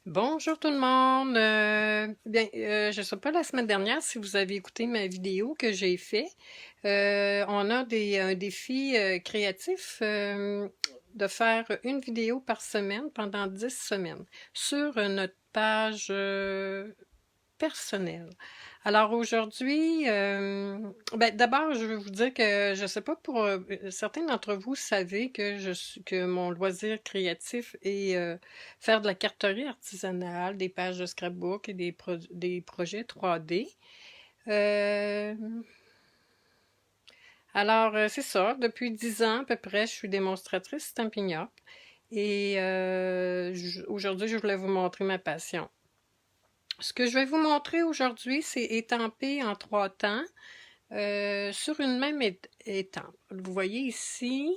Bonjour tout le monde. Je ne sais pas la semaine dernière si vous avez écouté ma vidéo que j'ai fait. On a un défi créatif de faire une vidéo par semaine pendant 10 semaines sur notre page personnelle. Alors aujourd'hui, d'abord, je veux vous dire que je ne sais pas pour certains d'entre vous savez que que mon loisir créatif est faire de la carterie artisanale, des pages de scrapbook et des projets 3D. Euh, c'est ça. Depuis 10 ans à peu près, je suis démonstratrice Stampin' Up. Et aujourd'hui, je voulais vous montrer ma passion. Ce que je vais vous montrer aujourd'hui, c'est étampé en 3 temps sur une même étampe. Vous voyez ici,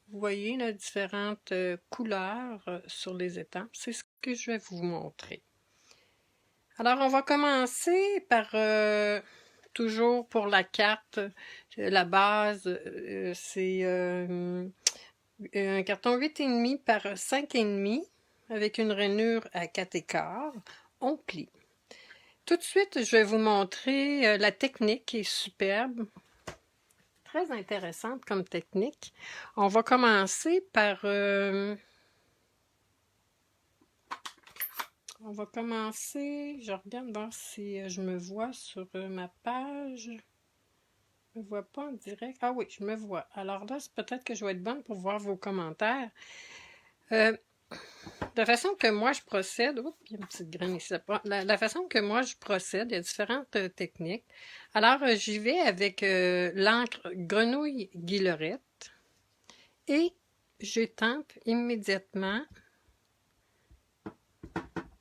vous voyez les différentes couleurs sur les étampes. C'est ce que je vais vous montrer. Alors, on va commencer par, toujours pour la carte, la base, c'est un carton 8,5 par 5,5 avec une rainure à 4 écarts. On plie. Tout de suite, je vais vous montrer la technique qui est superbe, très intéressante comme technique. On va commencer par... je regarde voir si je me vois sur ma page. Je ne me vois pas en direct. Ah oui, je me vois. Alors là, c'est peut-être que je vais être bonne pour voir vos commentaires. La façon que moi je procède, oups, il y a une petite graine ici. La façon que moi je procède, il y a différentes techniques. Alors, j'y vais avec l'encre Grenouille Guillerette et j'étampe immédiatement.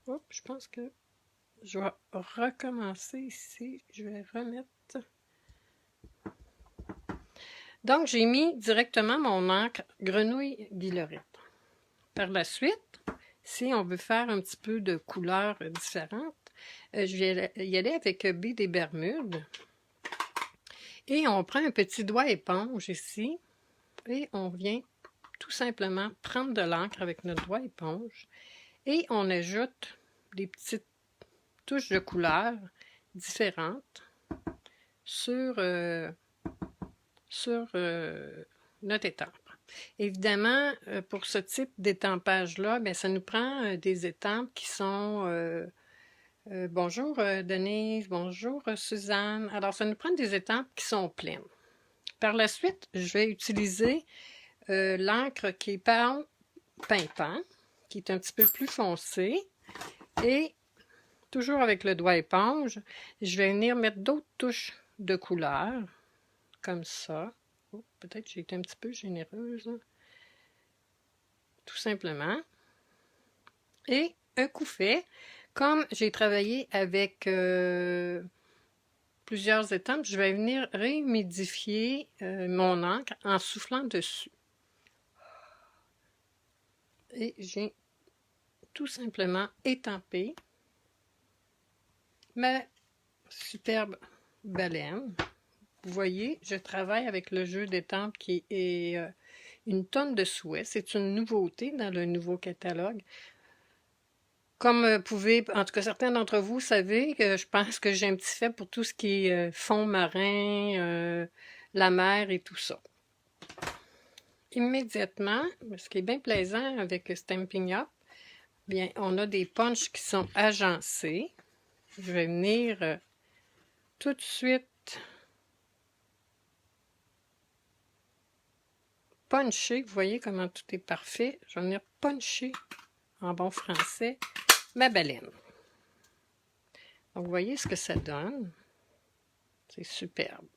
Oups, je pense que je vais recommencer ici. Je vais remettre. Donc, j'ai mis directement mon encre Grenouille Guillerette. Par la suite, si on veut faire un petit peu de couleurs différentes, je vais y aller avec B des Bermudes. Et on prend un petit doigt éponge ici. Et on vient tout simplement prendre de l'encre avec notre doigt éponge. Et on ajoute des petites touches de couleurs différentes sur, notre étampe. Évidemment, pour ce type d'étampage-là, ça nous prend des étampes qui sont... bonjour Denise, bonjour Suzanne. Alors, ça nous prend des étampes qui sont pleines. Par la suite, je vais utiliser l'encre qui est Pimpant, qui est un petit peu plus foncé. Et toujours avec le doigt éponge, je vais venir mettre d'autres touches de couleur, comme ça. Oh, peut-être que j'ai été un petit peu généreuse. Tout simplement. Et un coup fait, comme j'ai travaillé avec plusieurs étampes, je vais venir réhumidifier mon encre en soufflant dessus. Et j'ai tout simplement étampé ma superbe baleine. Vous voyez, je travaille avec le jeu d'étampes qui est une tonne de souhait. C'est une nouveauté dans le nouveau catalogue. Comme vous pouvez, en tout cas certains d'entre vous savez que je pense que j'ai un petit fait pour tout ce qui est fond marin, la mer et tout ça. Immédiatement, ce qui est bien plaisant avec Stampin' Up, bien, on a des punches qui sont agencés. Je vais venir tout de suite puncher. Vous voyez comment tout est parfait. Je vais venir puncher, en bon français, ma baleine. Donc, vous voyez ce que ça donne. C'est superbe.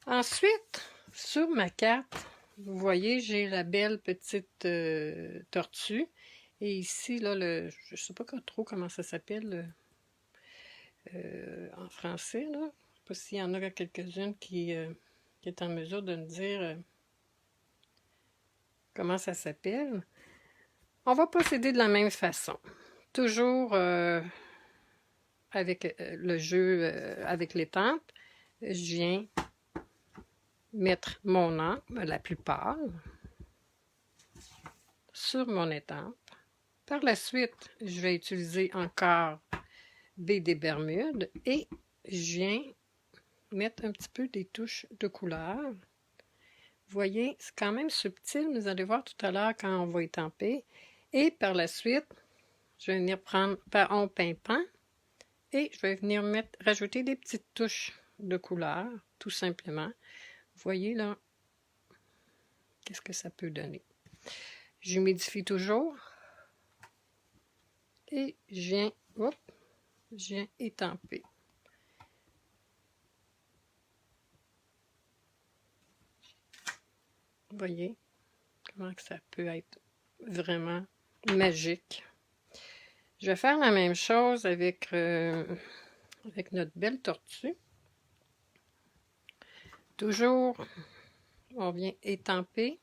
Ensuite, sur ma carte, vous voyez, j'ai la belle petite tortue. Et ici, là, je ne sais pas trop comment ça s'appelle en français. Là. Je ne sais pas s'il y en a quelques-unes qui est en mesure de me dire comment ça s'appelle. On va procéder de la même façon. Toujours avec le jeu, avec l'étampe, je viens mettre mon encre, la plus pâle, sur mon étampe. Par la suite, je vais utiliser encore baie des Bermudes et je viens mettre un petit peu des touches de couleur. Vous voyez, c'est quand même subtil, vous allez voir tout à l'heure quand on va étamper. Et par la suite, je vais venir prendre paon pimpant et je vais venir rajouter des petites touches de couleur, tout simplement. Vous voyez là, qu'est-ce que ça peut donner. J'humidifie toujours et je viens étamper. Vous voyez comment que ça peut être vraiment magique. Je vais faire la même chose avec notre belle tortue. Toujours, on vient étamper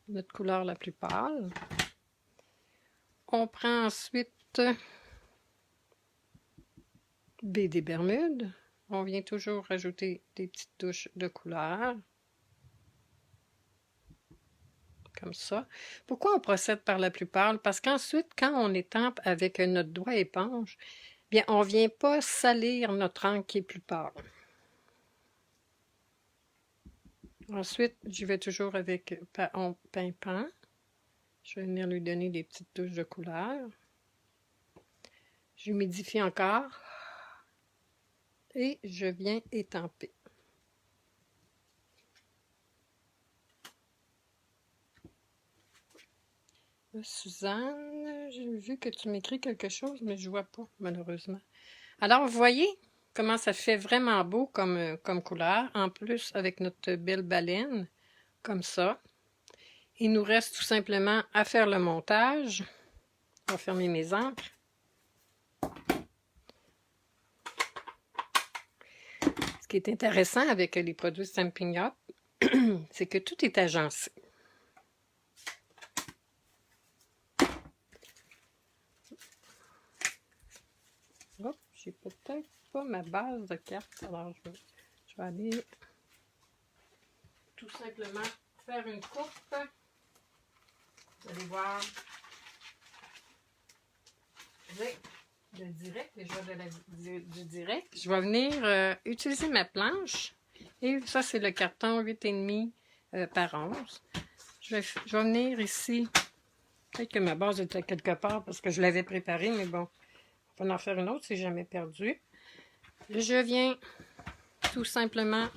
notre couleur la plus pâle. On prend ensuite baie des Bermudes. On vient toujours rajouter des petites touches de couleur. Comme ça. Pourquoi on procède par la plus pâle? Parce qu'ensuite, quand on étampe avec notre doigt éponge, bien, on ne vient pas salir notre encre qui est plus pâle. Ensuite, je vais toujours avec paon pimpant. Je vais venir lui donner des petites touches de couleur. J'humidifie encore. Et je viens étamper. Suzanne, j'ai vu que tu m'écris quelque chose, mais je ne vois pas, malheureusement. Alors, vous voyez comment ça fait vraiment beau comme couleur. En plus, avec notre belle baleine, comme ça. Il nous reste tout simplement à faire le montage. Je vais fermer mes encres. Ce qui est intéressant avec les produits Stampin' Up, c'est que tout est agencé. Hop, j'ai peut-être pas ma base de cartes, alors je vais aller tout simplement faire une coupe. Vous allez voir, j'ai le direct, les joueurs du direct. Je vais venir utiliser ma planche. Et ça, c'est le carton 8,5 par 11. Je vais venir ici. Peut-être que ma base était quelque part parce que je l'avais préparée, mais bon, on va en faire une autre si jamais perdu. Je viens tout simplement,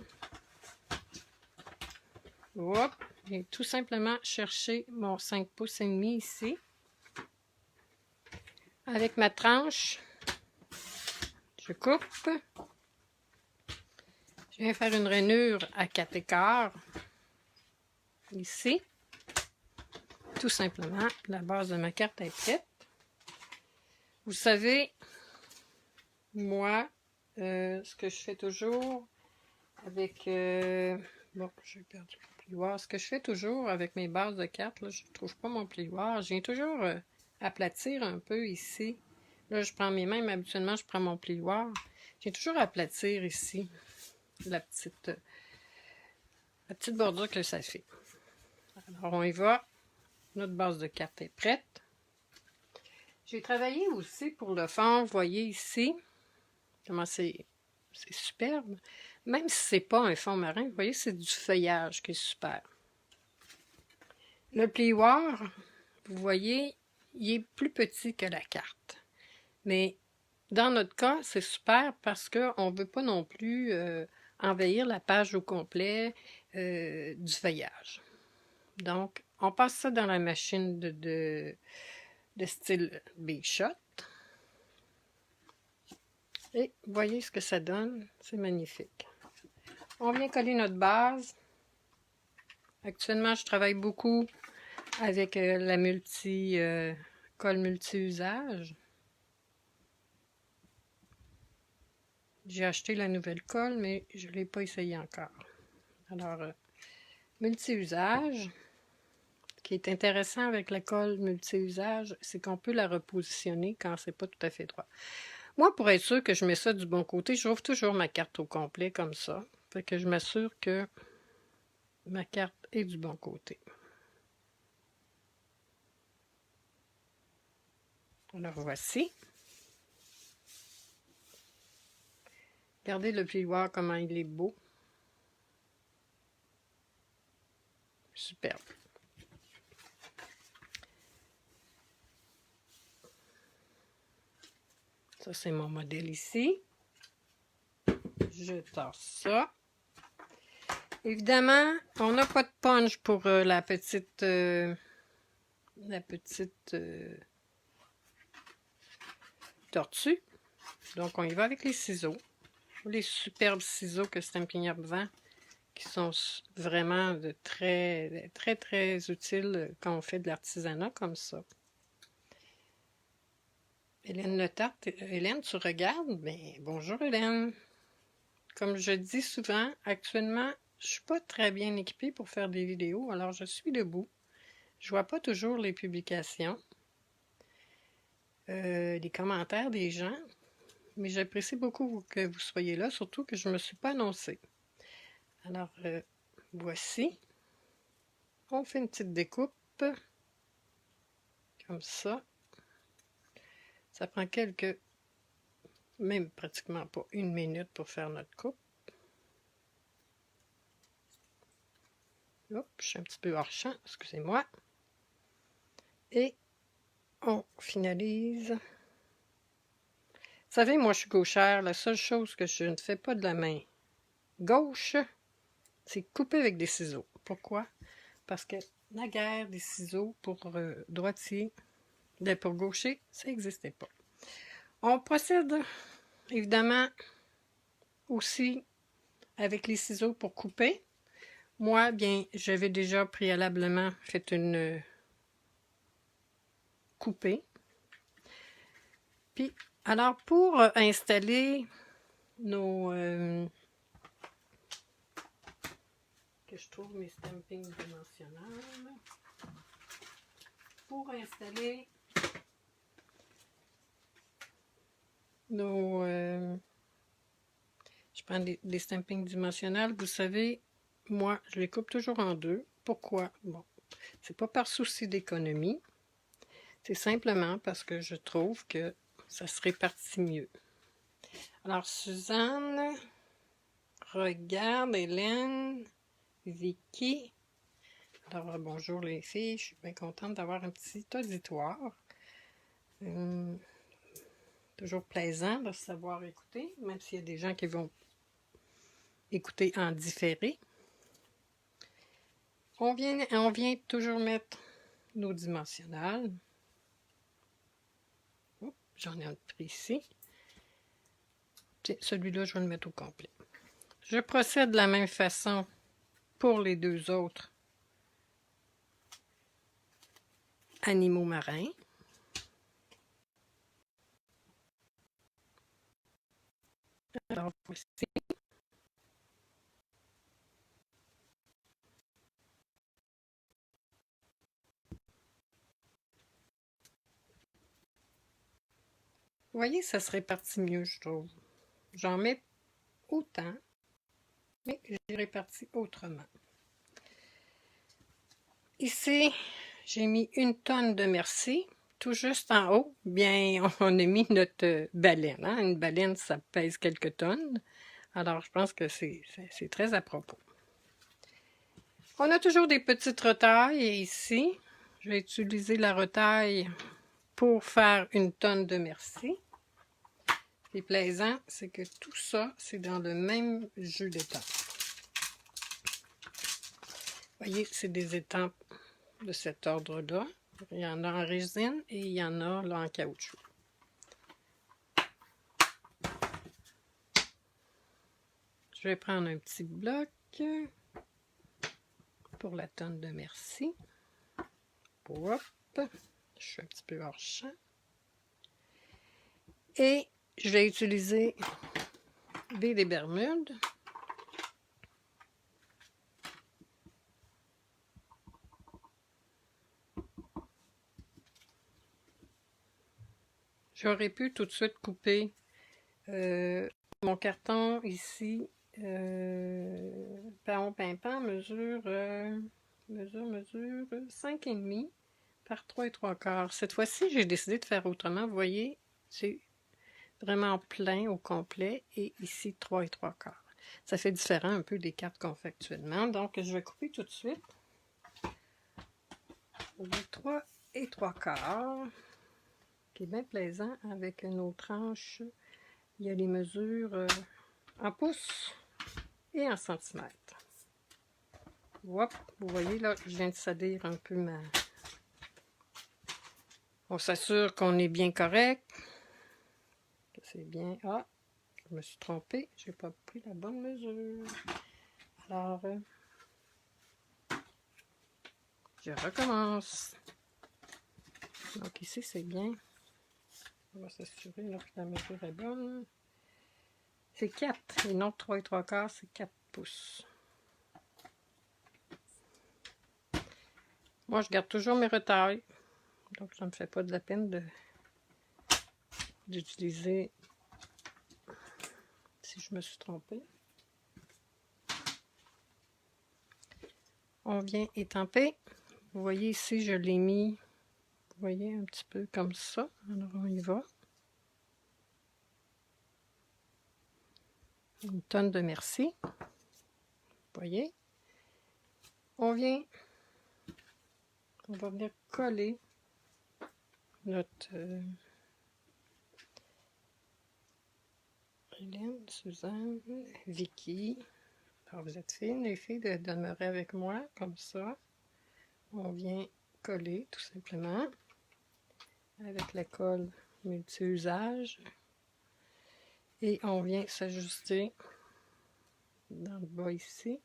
et tout simplement chercher mon 5 pouces et demi ici. Avec ma tranche, je coupe. Je viens faire une rainure à 4 écarts ici. Tout simplement, la base de ma carte est prête. Vous savez, moi, ce que je fais toujours avec... bon, j'ai perdu le plioir. Ce que je fais toujours avec mes bases de cartes, là, je ne trouve pas mon plioir. Je viens toujours aplatir un peu ici. Là, je prends mes mains, mais habituellement, je prends mon plioir. Je viens toujours aplatir ici la petite bordure que ça fait. Alors, on y va. Notre base de carte est prête. J'ai travaillé aussi pour le fond. Vous voyez ici comment c'est superbe. Même si c'est pas un fond marin, vous voyez, c'est du feuillage qui est super. Le plioir, vous voyez, il est plus petit que la carte. Mais dans notre cas, c'est super parce qu'on ne veut pas non plus envahir la page au complet du feuillage. Donc, on passe ça dans la machine de style Big Shot. Et voyez ce que ça donne. C'est magnifique. On vient coller notre base. Actuellement, je travaille beaucoup avec la colle multi-usage. J'ai acheté la nouvelle colle, mais je ne l'ai pas essayé encore. Alors, multi-usage. Ce qui est intéressant avec la colle multi-usage, c'est qu'on peut la repositionner quand c'est pas tout à fait droit. Moi, pour être sûr que je mets ça du bon côté, j'ouvre toujours ma carte au complet comme ça. Fait que je m'assure que ma carte est du bon côté. Alors voici. Regardez le plioir, comment il est beau. Superbe. Ça, c'est mon modèle ici. Je torse ça. Évidemment, on n'a pas de punch pour la petite tortue. Donc, on y va avec les ciseaux. Les superbes ciseaux que Stampin' Up vend, qui sont vraiment très, très, très utiles quand on fait de l'artisanat comme ça. Hélène Le Tarte, Hélène, tu regardes? Ben, bonjour Hélène. Comme je dis souvent, actuellement, je ne suis pas très bien équipée pour faire des vidéos, alors je suis debout. Je vois pas toujours les publications, les commentaires des gens, mais j'apprécie beaucoup que vous soyez là, surtout que je ne me suis pas annoncée. Alors, voici. On fait une petite découpe, comme ça. Ça prend même pratiquement pas 1 minute pour faire notre coupe. Hop, je suis un petit peu hors champ, excusez-moi. Et on finalise. Vous savez, moi je suis gauchère, la seule chose que je ne fais pas de la main gauche, c'est couper avec des ciseaux. Pourquoi? Parce que naguère, des ciseaux pour droitier, pour gaucher, ça n'existait pas. On procède évidemment aussi avec les ciseaux pour couper. Moi, bien, j'avais déjà préalablement fait une coupée. Puis, alors, pour installer nos... que je trouve mes stampings dimensionnels. Pour installer nos... je prends des stampings dimensionnels. Vous savez, moi, je les coupe toujours en deux. Pourquoi? Bon, c'est pas par souci d'économie. C'est simplement parce que je trouve que ça se répartit mieux. Alors, Suzanne, regarde, Hélène, Vicky. Alors, bonjour les filles, je suis bien contente d'avoir un petit auditoire. Toujours plaisant de savoir écouter, même s'il y a des gens qui vont écouter en différé. On vient toujours mettre nos dimensionnels. J'en ai un pris ici. Celui-là, je vais le mettre au complet. Je procède de la même façon pour les deux autres animaux marins. Alors, voici. Vous voyez, ça se répartit mieux, je trouve. J'en mets autant, mais j'ai réparti autrement. Ici, j'ai mis 1 tonne de merci. Tout juste en haut, bien, on a mis notre baleine. Hein? Une baleine, ça pèse quelques tonnes. Alors, je pense que c'est très à propos. On a toujours des petites retailles ici. Je vais utiliser la retaille pour faire 1 tonne de merci. Ce qui est plaisant, c'est que tout ça, c'est dans le même jeu d'étampes. Vous voyez, c'est des étampes de cet ordre-là. Il y en a en résine et il y en a là en caoutchouc. Je vais prendre un petit bloc pour la tonne de merci. Hop, je suis un petit peu hors champ. Et je vais utiliser des Bermudes. J'aurais pu tout de suite couper mon carton ici. Paon pimpant mesure 5,5. par 3 3/4. Cette fois-ci, j'ai décidé de faire autrement. Vous voyez, c'est vraiment plein au complet. Et ici, 3 3/4. Ça fait différent un peu des cartes qu'on fait actuellement. Donc, je vais couper tout de suite. Le 3 3/4, qui est bien plaisant avec nos tranches. Il y a les mesures en pouces et en centimètres. Hop, vous voyez là, je viens de salir un peu ma... On s'assure qu'on est bien correct. Que c'est bien... Ah, je me suis trompée. J'ai pas pris la bonne mesure. Alors, je recommence. Donc ici, c'est bien. On va s'assurer que la mesure est bonne. C'est 4 et non 3 3/4, c'est 4 pouces. Moi, je garde toujours mes retailles. Donc, ça ne me fait pas de la peine d'utiliser si je me suis trompée. On vient étamper. Vous voyez ici, je l'ai mis, vous voyez, un petit peu comme ça. Alors, on y va. Une tonne de merci. Vous voyez. On va venir coller notre Hélène, Suzanne, Vicky. Alors, vous êtes fines, les filles, de demeurer avec moi, comme ça. On vient coller, tout simplement, avec la colle multi-usage. Et on vient s'ajuster dans le bas ici.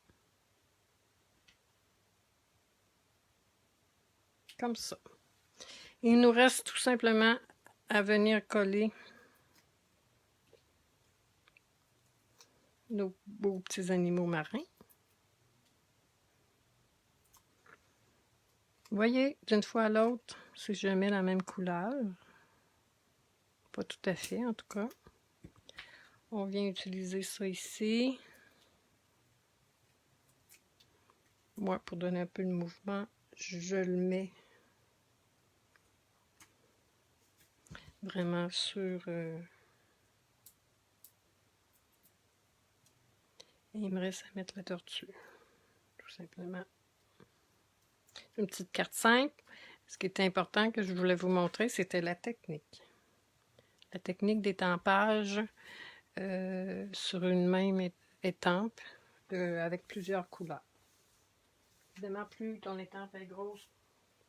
Comme ça. Il nous reste tout simplement à venir coller nos beaux petits animaux marins. Vous voyez, d'une fois à l'autre, c'est jamais la même couleur. Pas tout à fait, en tout cas. On vient utiliser ça ici. Moi, pour donner un peu de mouvement, je le mets vraiment sur... Et il me reste à mettre la tortue, tout simplement. Une petite carte 5. Ce qui était important que je voulais vous montrer, c'était la technique. La technique d'étampage sur une même étampe avec plusieurs couleurs. Évidemment, plus ton étampe est grosse,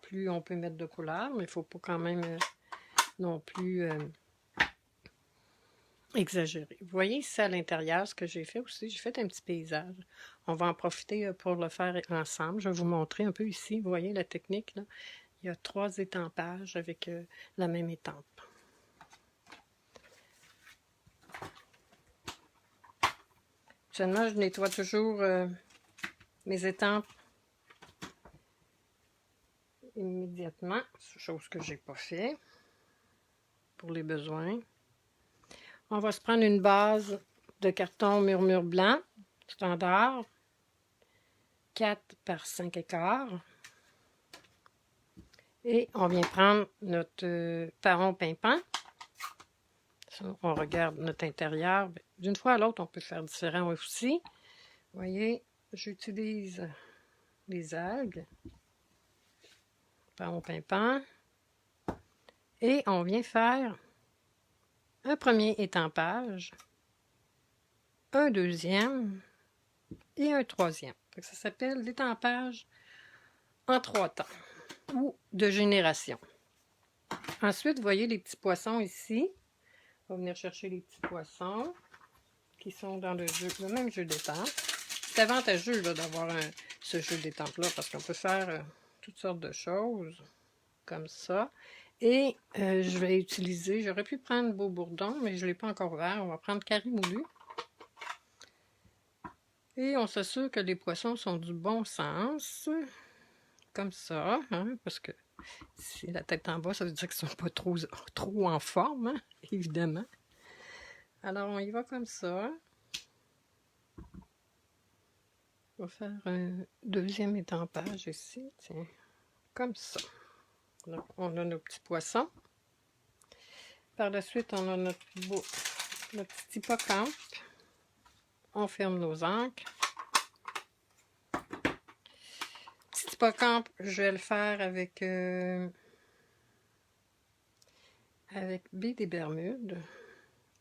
plus on peut mettre de couleurs, mais il ne faut pas quand même non plus exagérer. Vous voyez ici à l'intérieur ce que j'ai fait aussi, j'ai fait un petit paysage. On va en profiter pour le faire ensemble. Je vais vous montrer un peu ici, vous voyez la technique là. Il y a 3 étampages avec la même étampe. Actuellement, je nettoie toujours mes étampes immédiatement, chose que j'ai pas fait pour les besoins. On va se prendre une base de carton murmure blanc standard 4 par 5 écarts et on vient prendre notre paron pimpant. On regarde notre intérieur. D'une fois à l'autre, on peut faire différent aussi. Vous voyez, j'utilise les algues, paron pimpant, et on vient faire un premier étampage, un deuxième et un troisième. Ça s'appelle l'étampage en 3 temps ou de génération. Ensuite, vous voyez les petits poissons ici. On va venir chercher les petits poissons qui sont dans le même jeu d'étampe. C'est avantageux d'avoir ce jeu d'étampe-là parce qu'on peut faire toutes sortes de choses comme ça. Et je vais utiliser, j'aurais pu prendre Beau Bourdon, mais je ne l'ai pas encore ouvert. On va prendre Carré Moulu. Et on s'assure que les poissons sont du bon sens. Comme ça, hein, parce que si la tête en bas, ça veut dire qu'ils ne sont pas trop en forme, hein, évidemment. Alors, on y va comme ça. On va faire un deuxième étampage ici, tiens, comme ça. Donc, on a nos petits poissons. Par la suite, on a notre petit hippocampe. On ferme nos ancres. Petit hippocampe, je vais le faire avec baie des Bermudes.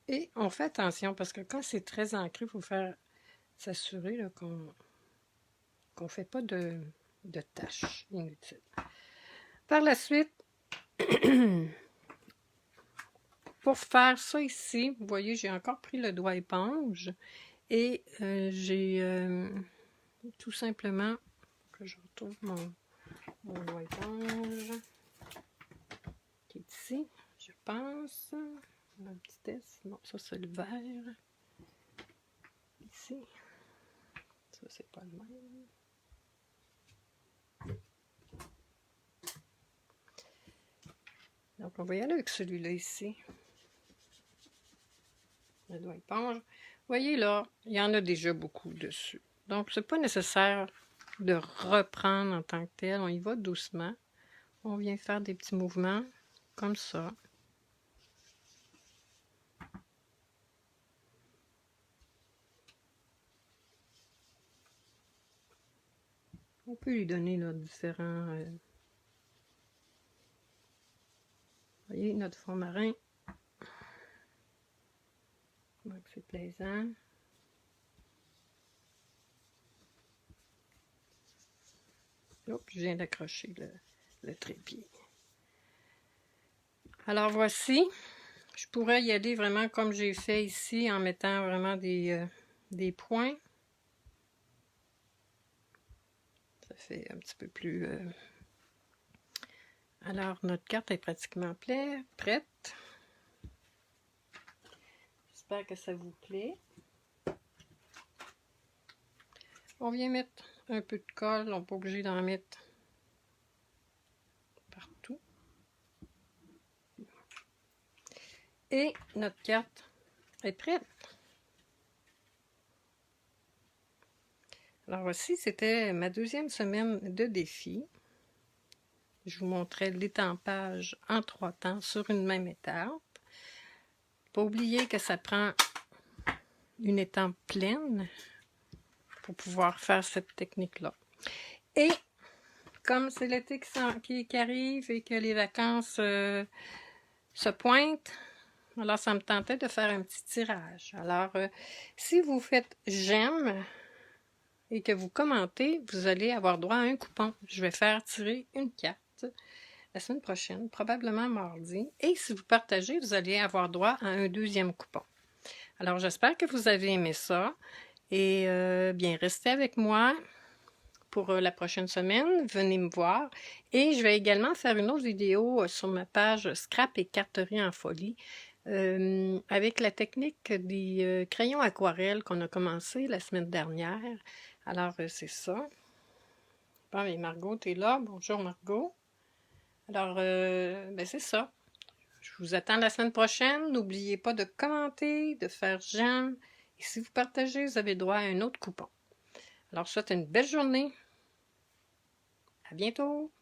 Et on fait attention parce que quand c'est très ancré, il faut s'assurer qu'on ne fait pas de taches inutiles. Par la suite, pour faire ça ici, vous voyez, j'ai encore pris le doigt éponge et j'ai tout simplement, que je retrouve mon doigt éponge qui est ici, je pense. Un petit test. Non, ça c'est le vert. Ici. Ça c'est pas le même. Donc on va y aller avec celui-là ici. Le doigt éponge. Vous voyez là, il y en a déjà beaucoup dessus. Donc c'est pas nécessaire de reprendre en tant que tel. On y va doucement. On vient faire des petits mouvements comme ça. On peut lui donner là, différents... Vous voyez, notre fond marin. Donc, c'est plaisant. Hop, je viens d'accrocher le trépied. Alors, voici. Je pourrais y aller vraiment comme j'ai fait ici, en mettant vraiment des points. Ça fait un petit peu plus... Alors, notre carte est pratiquement prête. J'espère que ça vous plaît. On vient mettre un peu de colle. On n'est pas obligé d'en mettre partout. Et notre carte est prête. Alors voici, c'était ma deuxième semaine de défi. Je vous montrais l'étampage en 3 temps sur une même étape. Pas oublier que ça prend une étampe pleine pour pouvoir faire cette technique-là. Et comme c'est l'été qui arrive et que les vacances se pointent, alors ça me tentait de faire un petit tirage. Alors, si vous faites j'aime et que vous commentez, vous allez avoir droit à un coupon. Je vais faire tirer une carte la semaine prochaine, probablement mardi. Et si vous partagez, vous allez avoir droit à un deuxième coupon. Alors, j'espère que vous avez aimé ça. Et bien, restez avec moi pour la prochaine semaine. Venez me voir. Et je vais également faire une autre vidéo sur ma page Scrap et Carterie en folie avec la technique des crayons aquarelles qu'on a commencé la semaine dernière. Alors, c'est ça. Bon, mais Margot, t'es là. Bonjour, Margot. Alors, ben c'est ça. Je vous attends la semaine prochaine. N'oubliez pas de commenter, de faire j'aime. Et si vous partagez, vous avez droit à un autre coupon. Alors, je vous souhaite une belle journée. À bientôt.